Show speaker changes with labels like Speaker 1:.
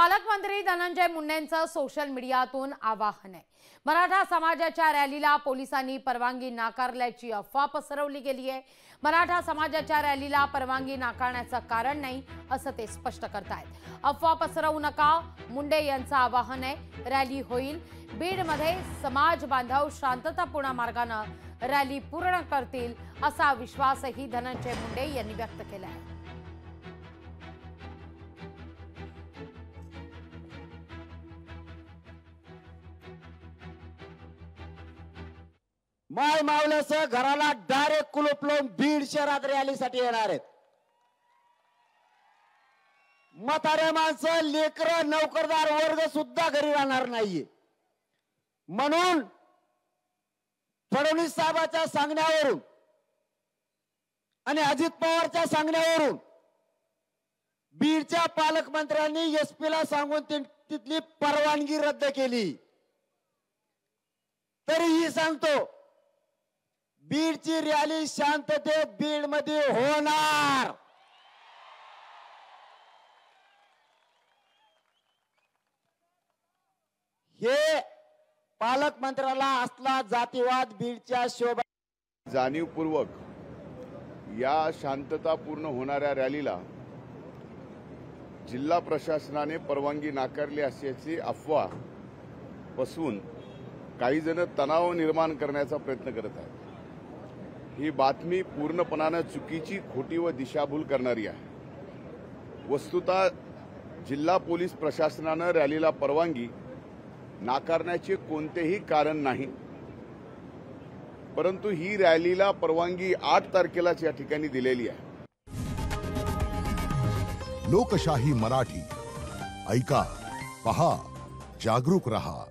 Speaker 1: पालकमंत्री धनंजय मुंडेंचं सोशल मीडियातून आवाहन आहे। मराठा समाजाच्या रॅलीला पोलिसांनी परवानगी नाकारल्याची अफवा पसरवली गेली आहे। मराठा समाजाच्या रॅलीला परवानगी नाकारण्याचं कारण नाही असं ते स्पष्ट करतायत। अफवा पसरवू नका, मुंडे यांचं आवाहन आहे। रॅली होईल, बीडमध्ये समाज बांधव शांततापूर्ण मार्गाने रॅली पूर्ण करतील असा विश्वासही धनंजय मुंडे यांनी व्यक्त केला आहे।
Speaker 2: माय मावल्यासह घराला डायरेक्ट कुलूप लावून बीड शहरात रॅलीसाठी येणार आहेत। म्हातारे माणसं, लेकरं, नोकरदार वर्ग सुद्धा घरी राहणार नाहीये। म्हणून फडणवीस साहेबांच्या सांगण्यावरून आणि अजित पवारच्या सांगण्यावरून बीडच्या पालकमंत्र्यांनी एसपीला सांगून तिथली परवानगी रद्द केली। तरीही सांगतो, बीडची रॅली शांततेत बीड मध्ये होणार। हे पालकमंत्र्याला असला जातीवाद बीडच्या शोभा
Speaker 3: जाणीवपूर्वक या शांततापूर्ण होणाऱ्या रॅलीला जिल्हा प्रशासनाने परवानगी नाकारली असल्याची अफवा पसरून काही जण तणाव निर्माण करण्याचा प्रयत्न करत आहेत। ही बातमी पूर्णपणाने चुकीची, खोटी व दिशाभूल करणारी आहे। वस्तुतः जिल्हा पोलीस प्रशासनाने रॅलीला परवानगी नाकारण्याचे कोणतेही कारण नाही, परंतु ही रॅलीला परवानगी 8 तारखेलाच या ठिकाणी दिलेली आहे।
Speaker 4: लोकशाही मराठी ऐका, पहा, जागरूक रहा।